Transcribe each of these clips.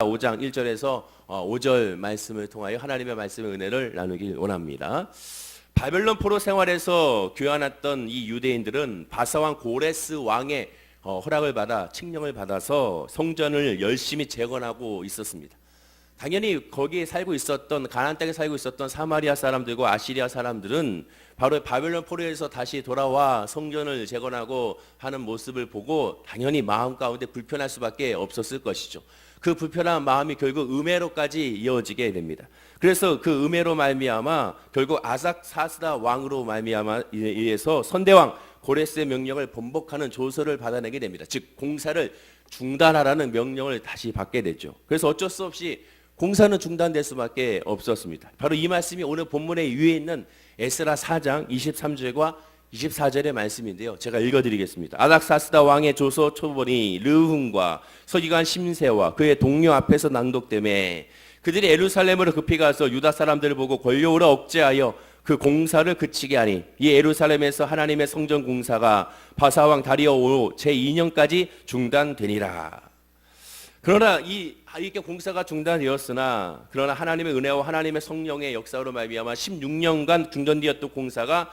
5장 1절에서 5절 말씀을 통하여 하나님의 말씀의 은혜를 나누길 원합니다. 바벨론 포로 생활에서 교환했던 이 유대인들은 바사왕 고레스 왕의 허락을 받아 칙령을 받아서 성전을 열심히 재건하고 있었습니다. 당연히 거기에 살고 있었던 가나안 땅에 살고 있었던 사마리아 사람들과 아시리아 사람들은 바로 바벨론 포로에서 다시 돌아와 성전을 재건하고 하는 모습을 보고 당연히 마음 가운데 불편할 수밖에 없었을 것이죠. 그 불편한 마음이 결국 음해로까지 이어지게 됩니다. 그래서 그 음해로 말미암아 결국 아삭사스다 왕으로 말미암아 의해서 선대왕 고레스의 명령을 번복하는 조서를 받아내게 됩니다. 즉 공사를 중단하라는 명령을 다시 받게 되죠. 그래서 어쩔 수 없이 공사는 중단될 수밖에 없었습니다. 바로 이 말씀이 오늘 본문의 위에 있는 에스라 4장 23절과 24절의 말씀인데요. 제가 읽어드리겠습니다. 아닥사스다 왕의 조서 초본이 르훈과 서기관 심세와 그의 동료 앞에서 낭독되매 그들이 예루살렘으로 급히 가서 유다 사람들을 보고 권료오라 억제하여 그 공사를 그치게 하니 이 예루살렘에서 하나님의 성전 공사가 바사왕 다리오 제2년까지 중단되니라. 그러나 이렇게 공사가 중단되었으나 그러나 하나님의 은혜와 하나님의 성령의 역사로 말미암아 16년간 중단되었던 공사가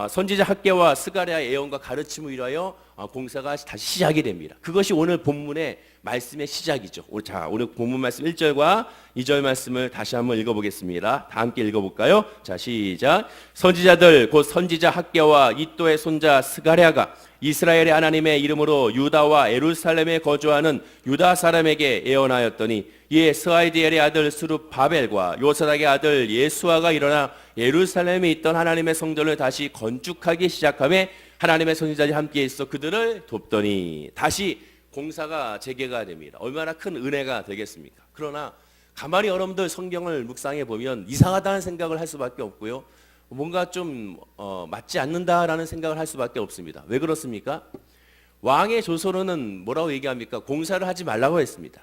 선지자 학개와 스가랴의 예언과 가르침을 위하여 공사가 다시 시작이 됩니다. 그것이 오늘 본문의 말씀의 시작이죠. 자, 오늘 본문 말씀 1절과 2절 말씀을 다시 한번 읽어보겠습니다. 다 함께 읽어볼까요? 자, 시작. 선지자들 곧 선지자 학개와 이또의 손자 스가랴가 이스라엘의 하나님의 이름으로 유다와 예루살렘에 거주하는 유다 사람에게 예언하였더니 이에 스아이디엘의 아들 스룹바벨과 요사닥의 아들 예수아가 일어나 예루살렘에 있던 하나님의 성전을 다시 건축하기 시작하며 하나님의 선지자들이 함께 있어 그들을 돕더니 다시 공사가 재개가 됩니다. 얼마나 큰 은혜가 되겠습니까? 그러나 가만히 여러분들 성경을 묵상해 보면 이상하다는 생각을 할 수밖에 없고요. 뭔가 좀 맞지 않는다라는 생각을 할 수밖에 없습니다. 왜 그렇습니까? 왕의 조서로는 뭐라고 얘기합니까? 공사를 하지 말라고 했습니다.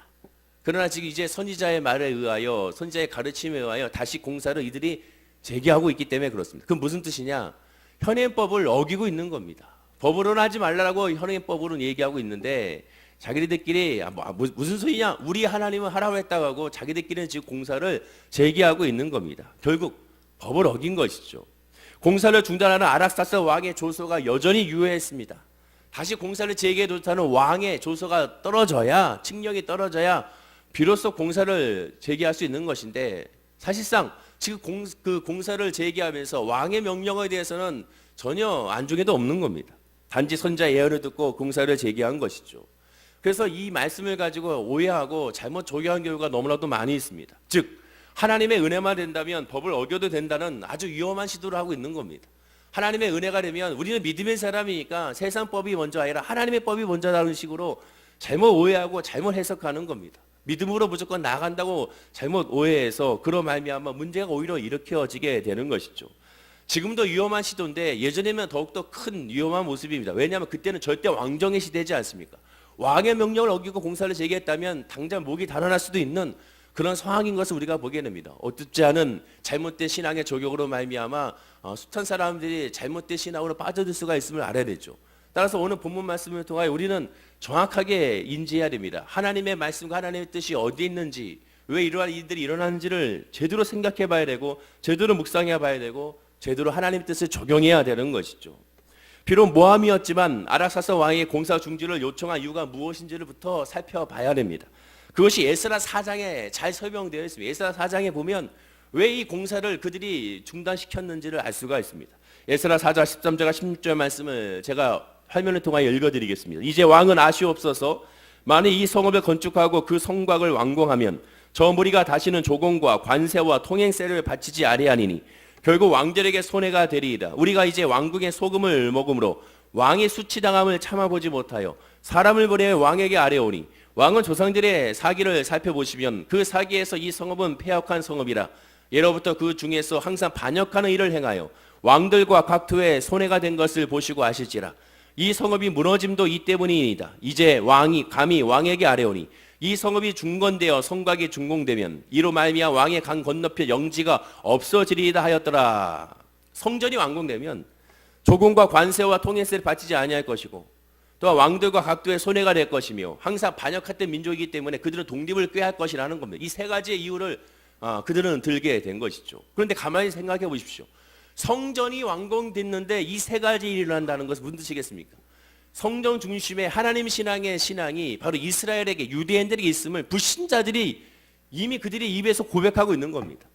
그러나 지금 이제 선지자의 말에 의하여 선지자의 가르침에 의하여 다시 공사를 이들이 재개하고 있기 때문에 그렇습니다. 그럼 무슨 뜻이냐? 현행법을 어기고 있는 겁니다. 법으로는 하지 말라고 현행법으로는 얘기하고 있는데 자기들끼리 무슨 소리냐? 우리 하나님은 하라고 했다고 하고 자기들끼리는 지금 공사를 재개하고 있는 겁니다. 결국 법을 어긴 것이죠. 공사를 중단하는 아락사스 왕의 조서가 여전히 유효했습니다. 다시 공사를 재개하는 왕의 조서가 떨어져야 칙령이 떨어져야 비로소 공사를 재개할 수 있는 것인데 사실상 지금 그 공사를 재개하면서 왕의 명령에 대해서는 전혀 안중에도 없는 겁니다. 단지 선지자 예언을 듣고 공사를 재개한 것이죠. 그래서 이 말씀을 가지고 오해하고 잘못 적용한 경우가 너무나도 많이 있습니다. 즉 하나님의 은혜만 된다면 법을 어겨도 된다는 아주 위험한 시도를 하고 있는 겁니다. 하나님의 은혜가 되면 우리는 믿음의 사람이니까 세상 법이 먼저 아니라 하나님의 법이 먼저라는 식으로 잘못 오해하고 잘못 해석하는 겁니다. 믿음으로 무조건 나간다고 잘못 오해해서 그런 말미암아 문제가 오히려 일으켜지게 되는 것이죠. 지금도 위험한 시도인데 예전에는 더욱더 큰 위험한 모습입니다. 왜냐하면 그때는 절대 왕정의 시대지 않습니까? 왕의 명령을 어기고 공사를 재개했다면 당장 목이 달아날 수도 있는 그런 상황인 것을 우리가 보게 됩니다. 어둡지 않은 잘못된 신앙의 적용으로 말미암아 숱한 사람들이 잘못된 신앙으로 빠져들 수가 있음을 알아야 되죠. 따라서 오늘 본문 말씀을 통하여 우리는 정확하게 인지해야 됩니다. 하나님의 말씀과 하나님의 뜻이 어디 있는지, 왜 이러한 일들이 일어나는지를 제대로 생각해 봐야 되고 제대로 묵상해 봐야 되고 제대로 하나님의 뜻을 적용해야 되는 것이죠. 비록 모함이었지만 아락사스 왕의 공사 중지를 요청한 이유가 무엇인지를부터 살펴봐야 됩니다. 그것이 에스라 4장에 잘 설명되어 있습니다. 에스라 4장에 보면 왜 이 공사를 그들이 중단시켰는지를 알 수가 있습니다. 에스라 4장 13절과 16절 말씀을 제가 화면을 통하여 읽어드리겠습니다. 이제 왕은 아쉬옵소서 만일 이 성읍을 건축하고 그 성곽을 완공하면 저 무리가 다시는 조공과 관세와 통행세를 바치지 아니하니니 결국 왕들에게 손해가 되리이다. 우리가 이제 왕궁의 소금을 먹음으로 왕의 수치당함을 참아보지 못하여 사람을 보내 왕에게 아뢰오니 왕은 조상들의 사기를 살펴보시면 그 사기에서 이 성읍은 패역한 성읍이라 예로부터 그 중에서 항상 반역하는 일을 행하여 왕들과 각투에 손해가 된 것을 보시고 아실지라. 이 성읍이 무너짐도 이 때문이니이다. 이제 왕이 감히 왕에게 아뢰오니 이 성읍이 중건되어 성곽이 준공되면 이로 말미암아 왕의 강 건너편 영지가 없어지리이다 하였더라. 성전이 완공되면 조공과 관세와 통행세를 바치지 아니할 것이고 또한 왕들과 각도의 손해가 될 것이며 항상 반역했던 민족이기 때문에 그들은 독립을 꾀할 것이라는 겁니다. 이 세 가지의 이유를 그들은 들게 된 것이죠. 그런데 가만히 생각해 보십시오. 성전이 완공됐는데 이 세 가지 일이 일어난다는 것은 무슨 뜻이겠습니까? 성전 중심의 하나님 신앙의 신앙이 바로 이스라엘에게 유대인들에게 있음을 불신자들이 이미 그들의 입에서 고백하고 있는 겁니다.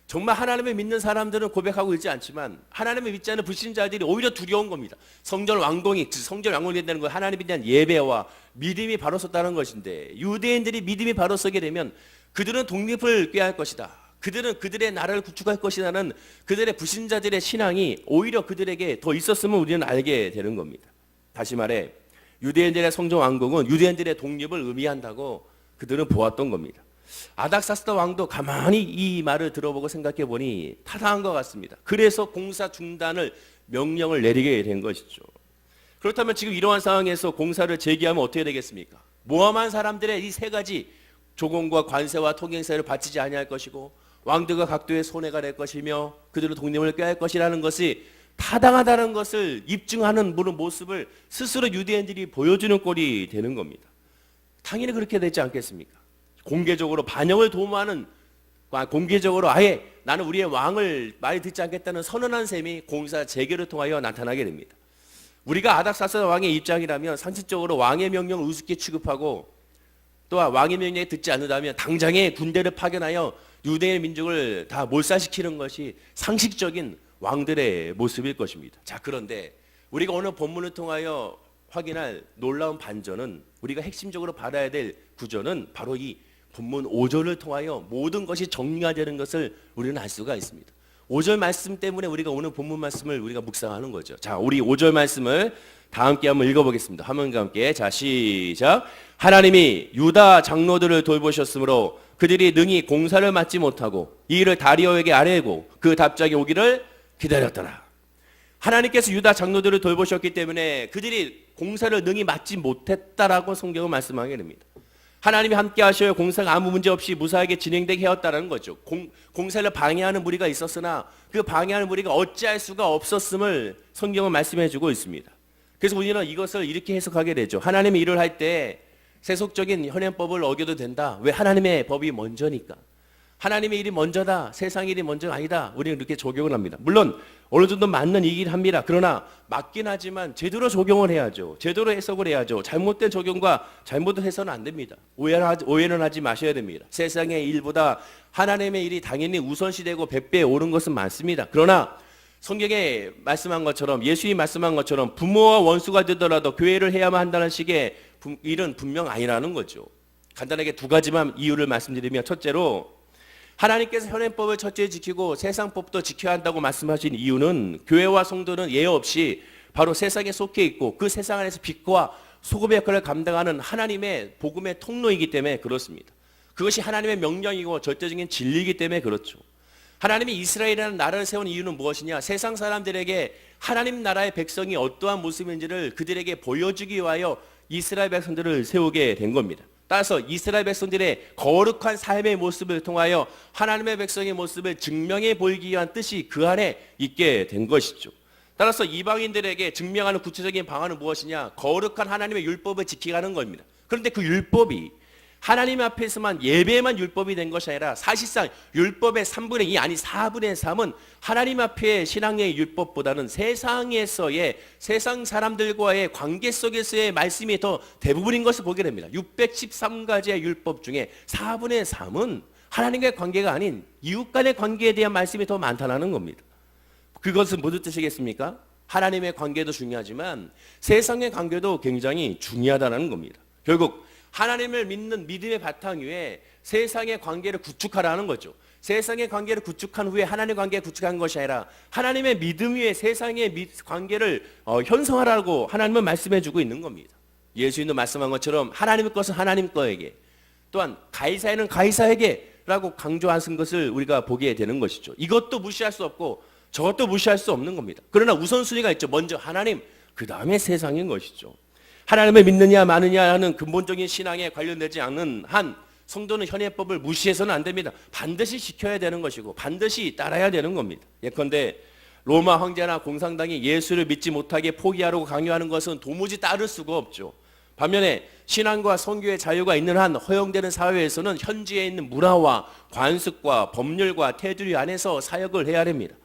정말 하나님을 믿는 사람들은 고백하고 있지 않지만 하나님을 믿지 않는 불신자들이 오히려 두려운 겁니다. 성전 완공이 된다는 건 하나님에 대한 예배와 믿음이 바로 섰다는 것인데 유대인들이 믿음이 바로 서게 되면 그들은 독립을 꾀할 것이다. 그들은 그들의 나라를 구축할 것이라는 그들의 불신자들의 신앙이 오히려 그들에게 더 있었음을 우리는 알게 되는 겁니다. 다시 말해 유대인들의 성전 완공은 유대인들의 독립을 의미한다고 그들은 보았던 겁니다. 아닥사스다 왕도 가만히 이 말을 들어보고 생각해 보니 타당한 것 같습니다. 그래서 공사 중단을 명령을 내리게 된 것이죠. 그렇다면 지금 이러한 상황에서 공사를 재개하면 어떻게 되겠습니까? 모함한 사람들의 이 세 가지 조공과 관세와 통행세를 바치지 아니할 것이고 왕들과 각도의 손해가 될 것이며 그들의 독립을 꾀할 것이라는 것이 타당하다는 것을 입증하는 모습을 스스로 유대인들이 보여주는 꼴이 되는 겁니다. 당연히 그렇게 되지 않겠습니까? 공개적으로 반역을 도모하는, 공개적으로 아예 나는 우리의 왕을 말 듣지 않겠다는 선언한 셈이 공사 재개를 통하여 나타나게 됩니다. 우리가 아닥사스다 왕의 입장이라면 상식적으로 왕의 명령을 우습게 취급하고 또한 왕의 명령에 듣지 않는다면 당장에 군대를 파견하여 유대의 민족을 다 몰살시키는 것이 상식적인 왕들의 모습일 것입니다. 자, 그런데 우리가 오늘 본문을 통하여 확인할 놀라운 반전은 우리가 핵심적으로 받아야 될 구조는 바로 이 본문 5절을 통하여 모든 것이 정리가 되는 것을 우리는 알 수가 있습니다. 5절 말씀 때문에 우리가 오늘 본문 말씀을 우리가 묵상하는 거죠. 자, 우리 5절 말씀을 다 함께 한번 읽어보겠습니다. 화면과 함께. 자, 시작. 하나님이 유다 장로들을 돌보셨으므로 그들이 능히 공사를 맡지 못하고 이 일을 다리오에게 아뢰고 그 답장이 오기를 기다렸더라. 하나님께서 유다 장로들을 돌보셨기 때문에 그들이 공사를 능히 맡지 못했다라고 성경은 말씀하게 됩니다. 하나님이 함께 하셔야 공사가 아무 문제 없이 무사하게 진행되게 하였다는 거죠. 공사를 방해하는 무리가 있었으나 그 방해하는 무리가 어찌할 수가 없었음을 성경은 말씀해 주고 있습니다. 그래서 우리는 이것을 이렇게 해석하게 되죠. 하나님이 일을 할 때 세속적인 현행법을 어겨도 된다. 왜? 하나님의 법이 먼저니까. 하나님의 일이 먼저다. 세상 일이 먼저가 아니다. 우리는 이렇게 적용을 합니다. 물론 어느 정도 맞는 일이긴 합니다. 그러나 맞긴 하지만 제대로 적용을 해야죠. 제대로 해석을 해야죠. 잘못된 적용과 잘못된 해석은 안 됩니다. 오해는 하지 마셔야 됩니다. 세상의 일보다 하나님의 일이 당연히 우선시되고 100배 오른 것은 많습니다. 그러나 성경에 말씀한 것처럼 예수님이 말씀한 것처럼 부모와 원수가 되더라도 교회를 해야만 한다는 식의 일은 분명 아니라는 거죠. 간단하게 두 가지만 이유를 말씀드리면 첫째로 하나님께서 현행법을 철저히 지키고 세상법도 지켜야 한다고 말씀하신 이유는 교회와 성도는 예외 없이 바로 세상에 속해 있고 그 세상 안에서 빛과 소금의 역할을 감당하는 하나님의 복음의 통로이기 때문에 그렇습니다. 그것이 하나님의 명령이고 절대적인 진리이기 때문에 그렇죠. 하나님이 이스라엘이라는 나라를 세운 이유는 무엇이냐? 세상 사람들에게 하나님 나라의 백성이 어떠한 모습인지를 그들에게 보여주기 위하여 이스라엘 백성들을 세우게 된 겁니다. 따라서 이스라엘 백성들의 거룩한 삶의 모습을 통하여 하나님의 백성의 모습을 증명해 보이기 위한 뜻이 그 안에 있게 된 것이죠. 따라서 이방인들에게 증명하는 구체적인 방안은 무엇이냐? 거룩한 하나님의 율법을 지키가는 겁니다. 그런데 그 율법이 하나님 앞에서만 예배만 율법이 된 것이 아니라 사실상 율법의 3분의 2 아니 4분의 3은 하나님 앞의 신앙의 율법보다는 세상에서의 세상 사람들과의 관계 속에서의 말씀이 더 대부분인 것을 보게 됩니다. 613가지의 율법 중에 4분의 3은 하나님과의 관계가 아닌 이웃 간의 관계에 대한 말씀이 더 많다는 겁니다. 그것은 무슨 뜻이겠습니까? 하나님의 관계도 중요하지만 세상의 관계도 굉장히 중요하다는 겁니다. 결국 하나님을 믿는 믿음의 바탕 위에 세상의 관계를 구축하라는 거죠. 세상의 관계를 구축한 후에 하나님의 관계를 구축한 것이 아니라 하나님의 믿음 위에 세상의 관계를 형성하라고 하나님은 말씀해 주고 있는 겁니다. 예수님도 말씀한 것처럼 하나님의 것은 하나님 거에게 또한 가이사에는 가이사에게 라고 강조하신 것을 우리가 보게 되는 것이죠. 이것도 무시할 수 없고 저것도 무시할 수 없는 겁니다. 그러나 우선순위가 있죠. 먼저 하나님, 그 다음에 세상인 것이죠. 하나님을 믿느냐 마느냐 하는 근본적인 신앙에 관련되지 않는 한 성도는 현행법을 무시해서는 안 됩니다. 반드시 지켜야 되는 것이고 반드시 따라야 되는 겁니다. 예컨대 로마 황제나 공산당이 예수를 믿지 못하게 포기하라고 강요하는 것은 도무지 따를 수가 없죠. 반면에 신앙과 선교의 자유가 있는 한 허용되는 사회에서는 현지에 있는 문화와 관습과 법률과 테두리 안에서 사역을 해야 됩니다.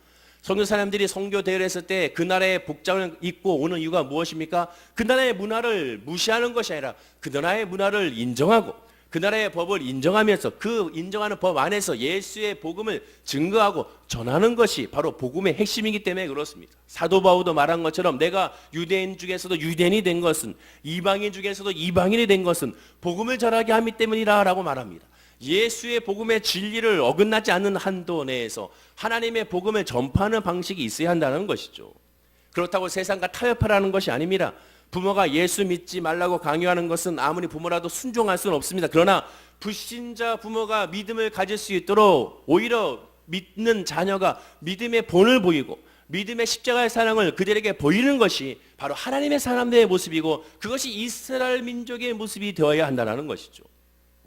선교 사람들이 선교 대회를 했을 때 그 나라의 복장을 입고 오는 이유가 무엇입니까? 그 나라의 문화를 무시하는 것이 아니라 그 나라의 문화를 인정하고 그 나라의 법을 인정하면서 그 인정하는 법 안에서 예수의 복음을 증거하고 전하는 것이 바로 복음의 핵심이기 때문에 그렇습니다. 사도 바울도 말한 것처럼 내가 유대인 중에서도 유대인이 된 것은, 이방인 중에서도 이방인이 된 것은 복음을 전하게 하기 때문이라 라고 말합니다. 예수의 복음의 진리를 어긋나지 않는 한도 내에서 하나님의 복음을 전파하는 방식이 있어야 한다는 것이죠. 그렇다고 세상과 타협하라는 것이 아닙니다. 부모가 예수 믿지 말라고 강요하는 것은 아무리 부모라도 순종할 수는 없습니다. 그러나 불신자 부모가 믿음을 가질 수 있도록 오히려 믿는 자녀가 믿음의 본을 보이고 믿음의 십자가의 사랑을 그들에게 보이는 것이 바로 하나님의 사람들의 모습이고 그것이 이스라엘 민족의 모습이 되어야 한다는 것이죠.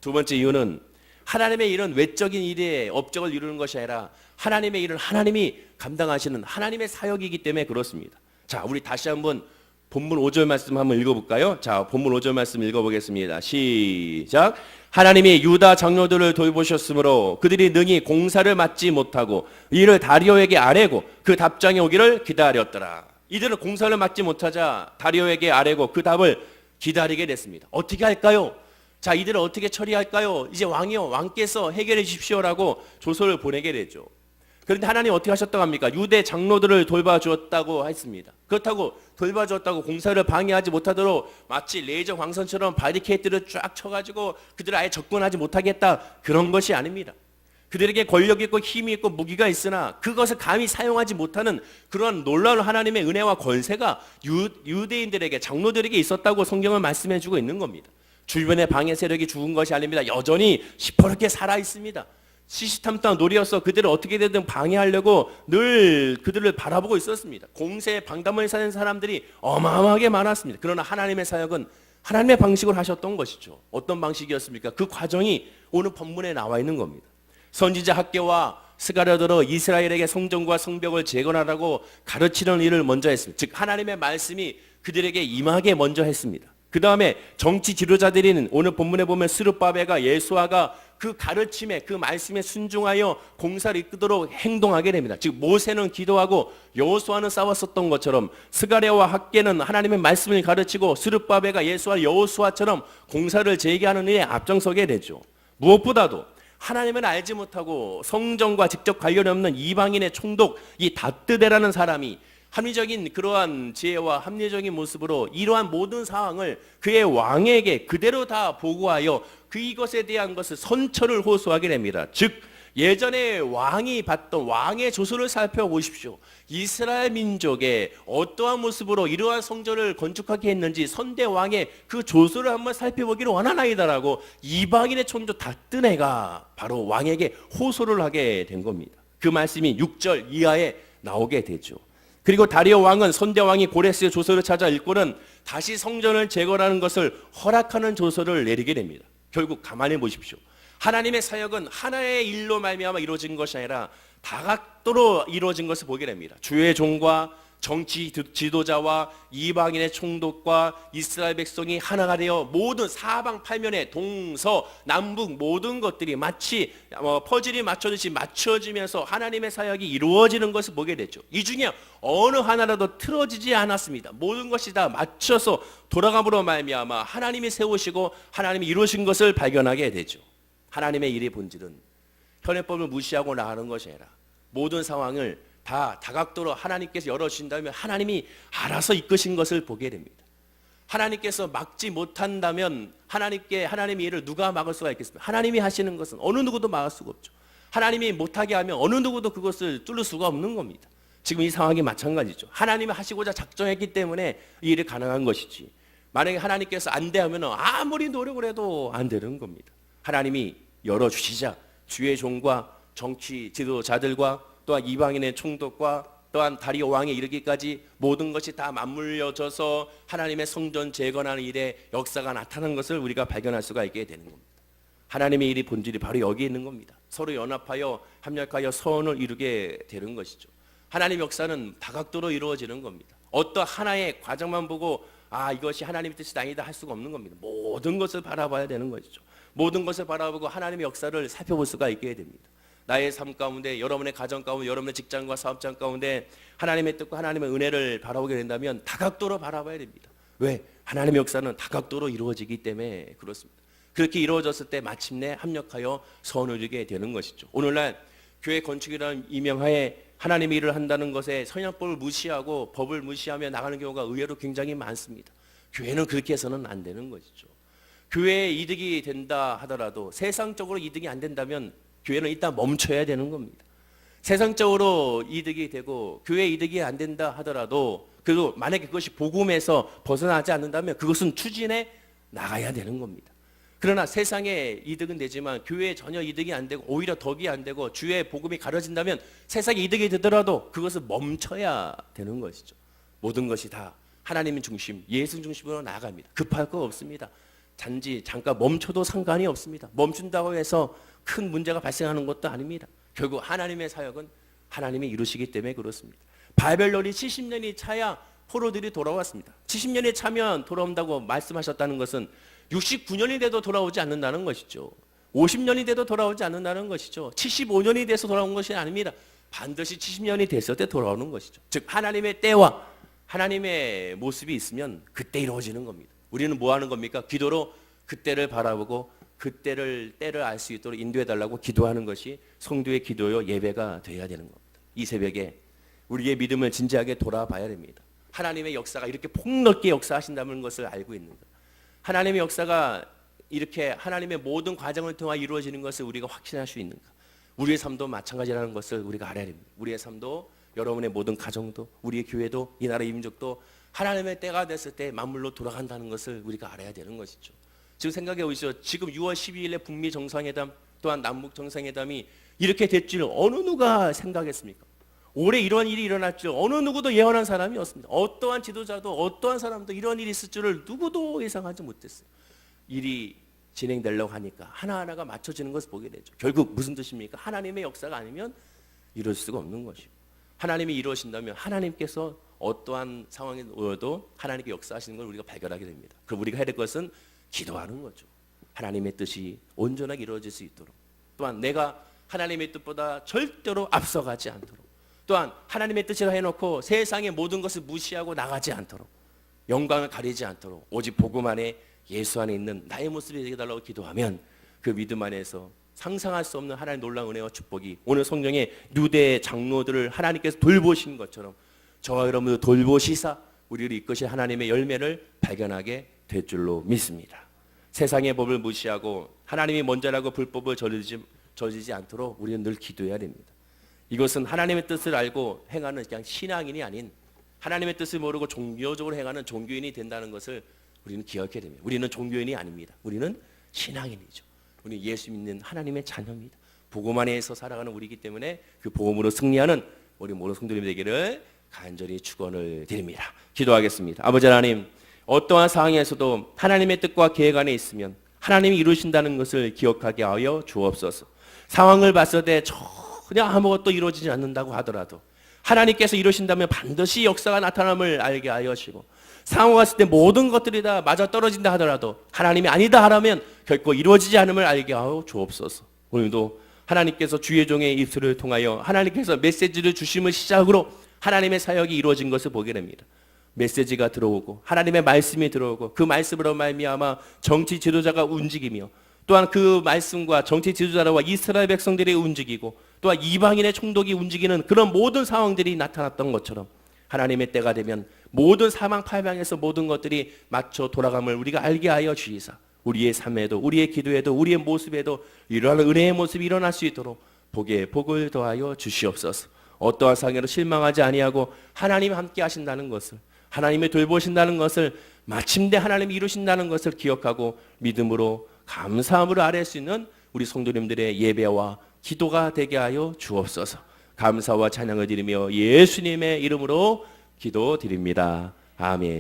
두 번째 이유는 하나님의 일은 외적인 일에 업적을 이루는 것이 아니라 하나님의 일은 하나님이 감당하시는 하나님의 사역이기 때문에 그렇습니다. 자, 우리 다시 한번 본문 5절 말씀 한번 읽어볼까요? 자, 본문 5절 말씀 읽어보겠습니다. 시작. 하나님이 유다 장로들을 돌보셨으므로 그들이 능히 공사를 맡지 못하고 이를 다리오에게 아뢰고 그 답장이 오기를 기다렸더라. 이들은 공사를 맡지 못하자 다리오에게 아뢰고 그 답을 기다리게 됐습니다. 어떻게 할까요? 자, 이들을 어떻게 처리할까요? 이제 왕이요, 왕께서 해결해 주십시오라고 조서를 보내게 되죠. 그런데 하나님 어떻게 하셨다고 합니까? 유대 장로들을 돌봐주었다고 했습니다. 그렇다고 돌봐주었다고 공사를 방해하지 못하도록 마치 레이저 광선처럼 바리케이트를 쫙 쳐가지고 그들을 아예 접근하지 못하게 했다, 그런 것이 아닙니다. 그들에게 권력이 있고 힘이 있고 무기가 있으나 그것을 감히 사용하지 못하는 그런 놀라운 하나님의 은혜와 권세가 유대인들에게, 장로들에게 있었다고 성경은 말씀해 주고 있는 겁니다. 주변의 방해 세력이 죽은 것이 아닙니다. 여전히 시퍼렇게 살아 있습니다. 시시탐탐 노리어서 그들을 어떻게든 방해하려고 늘 그들을 바라보고 있었습니다. 공세에 방담을 사는 사람들이 어마어마하게 많았습니다. 그러나 하나님의 사역은 하나님의 방식으로 하셨던 것이죠. 어떤 방식이었습니까? 그 과정이 오늘 본문에 나와 있는 겁니다. 선지자 학개와 스가랴더러 이스라엘에게 성전과 성벽을 재건하라고 가르치는 일을 먼저 했습니다. 즉 하나님의 말씀이 그들에게 임하게 먼저 했습니다. 그 다음에 정치 지도자들인 오늘 본문에 보면 스룹바벨과 예수아가 그 가르침에, 그 말씀에 순종하여 공사를 이끌도록 행동하게 됩니다. 즉 모세는 기도하고 여호수아는 싸웠었던 것처럼 스가랴와 학개는 하나님의 말씀을 가르치고 스룹바벨과 예수아, 여호수아처럼 공사를 재개하는 일에 앞장서게 되죠. 무엇보다도 하나님을 알지 못하고 성전과 직접 관련이 없는 이방인의 총독 이 다뜨데라는 사람이 합리적인 그러한 지혜와 합리적인 모습으로 이러한 모든 상황을 그의 왕에게 그대로 다 보고하여 이것에 대한 것을 선처를 호소하게 됩니다. 즉 예전에 왕이 봤던 왕의 조서를 살펴보십시오. 이스라엘 민족의 어떠한 모습으로 이러한 성전을 건축하게 했는지 선대 왕의 그 조서를 한번 살펴보기를 원하나이다라고 이방인의 총독 다뜨네가 바로 왕에게 호소를 하게 된 겁니다. 그 말씀이 6절 이하에 나오게 되죠. 그리고 다리오 왕은 선대 왕이 고레스의 조서를 찾아 읽고는 다시 성전을 재건하는 것을 허락하는 조서를 내리게 됩니다. 결국 가만히 보십시오. 하나님의 사역은 하나의 일로 말미암아 이루어진 것이 아니라 다각도로 이루어진 것을 보게 됩니다. 주의 종과 정치 지도자와 이방인의 총독과 이스라엘 백성이 하나가 되어 모든 사방 팔면의 동서 남북 모든 것들이 마치 퍼즐이 맞춰지듯이 맞춰지면서 하나님의 사역이 이루어지는 것을 보게 되죠. 이 중에 어느 하나라도 틀어지지 않았습니다. 모든 것이 다 맞춰서 돌아감으로 말미암아 하나님이 세우시고 하나님이 이루신 것을 발견하게 되죠. 하나님의 일의 본질은 현행법을 무시하고 나가는 것이 아니라 모든 상황을 다 다각도로 하나님께서 열어주신다면 하나님이 알아서 이끄신 것을 보게 됩니다. 하나님께서 막지 못한다면 하나님의 일을 누가 막을 수가 있겠습니까? 하나님이 하시는 것은 어느 누구도 막을 수가 없죠. 하나님이 못하게 하면 어느 누구도 그것을 뚫을 수가 없는 겁니다. 지금 이 상황이 마찬가지죠. 하나님이 하시고자 작정했기 때문에 이 일이 가능한 것이지, 만약에 하나님께서 안 돼 하면 아무리 노력을 해도 안 되는 겁니다. 하나님이 열어주시자 주의 종과 정치 지도자들과 또한 이방인의 총독과 또한 다리오 왕에 이르기까지 모든 것이 다 맞물려져서 하나님의 성전 재건하는 일에 역사가 나타나는 것을 우리가 발견할 수가 있게 되는 겁니다. 하나님의 일이 본질이 바로 여기에 있는 겁니다. 서로 연합하여 합력하여 선을 이루게 되는 것이죠. 하나님의 역사는 다각도로 이루어지는 겁니다. 어떤 하나의 과정만 보고 이것이 하나님의 뜻이 아니다 할 수가 없는 겁니다. 모든 것을 바라봐야 되는 것이죠. 모든 것을 바라보고 하나님의 역사를 살펴볼 수가 있게 됩니다. 나의 삶 가운데, 여러분의 가정 가운데, 여러분의 직장과 사업장 가운데 하나님의 뜻과 하나님의 은혜를 바라보게 된다면 다각도로 바라봐야 됩니다. 왜? 하나님의 역사는 다각도로 이루어지기 때문에 그렇습니다. 그렇게 이루어졌을 때 마침내 합력하여 선을 이루게 되는 것이죠. 오늘날 교회 건축이라는 이명하에 하나님의 일을 한다는 것에 선양법을 무시하고 법을 무시하며 나가는 경우가 의외로 굉장히 많습니다. 교회는 그렇게 해서는 안 되는 것이죠. 교회에 이득이 된다 하더라도 세상적으로 이득이 안 된다면 교회는 일단 멈춰야 되는 겁니다. 세상적으로 이득이 되고 교회 이득이 안 된다 하더라도 그리고 만약에 그것이 복음에서 벗어나지 않는다면 그것은 추진해 나가야 되는 겁니다. 그러나 세상에 이득은 되지만 교회에 전혀 이득이 안 되고 오히려 덕이 안 되고 주의 복음이 가려진다면 세상에 이득이 되더라도 그것을 멈춰야 되는 것이죠. 모든 것이 다 하나님 중심, 예수 중심으로 나아갑니다. 급할 거 없습니다. 단지 잠깐 멈춰도 상관이 없습니다. 멈춘다고 해서 큰 문제가 발생하는 것도 아닙니다. 결국 하나님의 사역은 하나님이 이루시기 때문에 그렇습니다. 바벨론이 70년이 차야 포로들이 돌아왔습니다. 70년이 차면 돌아온다고 말씀하셨다는 것은 69년이 돼도 돌아오지 않는다는 것이죠. 50년이 돼도 돌아오지 않는다는 것이죠. 75년이 돼서 돌아온 것이 아닙니다. 반드시 70년이 됐을 때 돌아오는 것이죠. 즉 하나님의 때와 하나님의 모습이 있으면 그때 이루어지는 겁니다. 우리는 뭐 하는 겁니까? 기도로 그때를 바라보고 그때를 때를 알 수 있도록 인도해달라고 기도하는 것이 성도의 기도요 예배가 되어야 되는 겁니다. 이 새벽에 우리의 믿음을 진지하게 돌아봐야 됩니다. 하나님의 역사가 이렇게 폭넓게 역사하신다는 것을 알고 있는가? 하나님의 역사가 이렇게 하나님의 모든 과정을 통해 이루어지는 것을 우리가 확신할 수 있는가? 우리의 삶도 마찬가지라는 것을 우리가 알아야 됩니다. 우리의 삶도 여러분의 모든 가정도 우리의 교회도 이 나라 민족도 하나님의 때가 됐을 때 만물로 돌아간다는 것을 우리가 알아야 되는 것이죠. 지금 생각해 보시죠. 지금 6월 12일에 북미 정상회담 또한 남북 정상회담이 이렇게 될 줄 어느 누가 생각했습니까? 올해 이런 일이 일어날 줄 어느 누구도 예언한 사람이 없습니다. 어떠한 지도자도 어떠한 사람도 이런 일이 있을 줄을 누구도 예상하지 못했어요. 일이 진행되려고 하니까 하나하나가 맞춰지는 것을 보게 되죠. 결국 무슨 뜻입니까? 하나님의 역사가 아니면 이룰 수가 없는 것이고 하나님이 이루어진다면 하나님께서 어떠한 상황에 오여도 하나님께 역사하시는 걸 우리가 발견하게 됩니다. 그럼 우리가 해야 될 것은 기도하는 거죠. 하나님의 뜻이 온전하게 이루어질 수 있도록 또한 내가 하나님의 뜻보다 절대로 앞서가지 않도록 또한 하나님의 뜻이라 해놓고 세상의 모든 것을 무시하고 나가지 않도록 영광을 가리지 않도록 오직 복음 안에 예수 안에 있는 나의 모습이 되게 달라고 기도하면 그 믿음 안에서 상상할 수 없는 하나님의 놀라운 은혜와 축복이 오늘 성경의 유대 장로들을 하나님께서 돌보신 것처럼 저와 여러분도 돌보시사 우리를 이끄실 하나님의 열매를 발견하게 될 줄로 믿습니다. 세상의 법을 무시하고 하나님이 먼저라고 불법을 저지르지 않도록 우리는 늘 기도해야 됩니다. 이것은 하나님의 뜻을 알고 행하는 그냥 신앙인이 아닌 하나님의 뜻을 모르고 종교적으로 행하는 종교인이 된다는 것을 우리는 기억해야 됩니다. 우리는 종교인이 아닙니다. 우리는 신앙인이죠. 우리는 예수 믿는 하나님의 자녀입니다. 복음 안에서 살아가는 우리이기 때문에 그 복음으로 승리하는 우리 모든 성도님 되기를 간절히 축원을 드립니다. 기도하겠습니다. 아버지 하나님, 어떠한 상황에서도 하나님의 뜻과 계획 안에 있으면 하나님이 이루신다는 것을 기억하게 하여 주옵소서. 상황을 봤을 때 전혀 아무것도 이루어지지 않는다고 하더라도 하나님께서 이루신다면 반드시 역사가 나타남을 알게 하여 주시고 상황을 봤을 때 모든 것들이 다 맞아떨어진다 하더라도 하나님이 아니다 하라면 결코 이루어지지 않음을 알게 하여 주옵소서. 오늘도 하나님께서 주의 종의 입술을 통하여 하나님께서 메시지를 주심을 시작으로 하나님의 사역이 이루어진 것을 보게 됩니다. 메시지가 들어오고 하나님의 말씀이 들어오고 그 말씀으로 말미암아 정치 지도자가 움직이며 또한 그 말씀과 정치 지도자와 이스라엘 백성들이 움직이고 또한 이방인의 총독이 움직이는 그런 모든 상황들이 나타났던 것처럼 하나님의 때가 되면 모든 사망팔방에서 모든 것들이 맞춰 돌아감을 우리가 알게 하여 주시사 우리의 삶에도 우리의 기도에도 우리의 모습에도 이러한 은혜의 모습이 일어날 수 있도록 복에 복을 더하여 주시옵소서. 어떠한 상황에도 실망하지 아니하고 하나님이 함께 하신다는 것을 하나님이 돌보신다는 것을 마침내 하나님이 이루신다는 것을 기억하고 믿음으로 감사함으로 아뢰 수 있는 우리 성도님들의 예배와 기도가 되게 하여 주옵소서. 감사와 찬양을 드리며 예수님의 이름으로 기도드립니다. 아멘.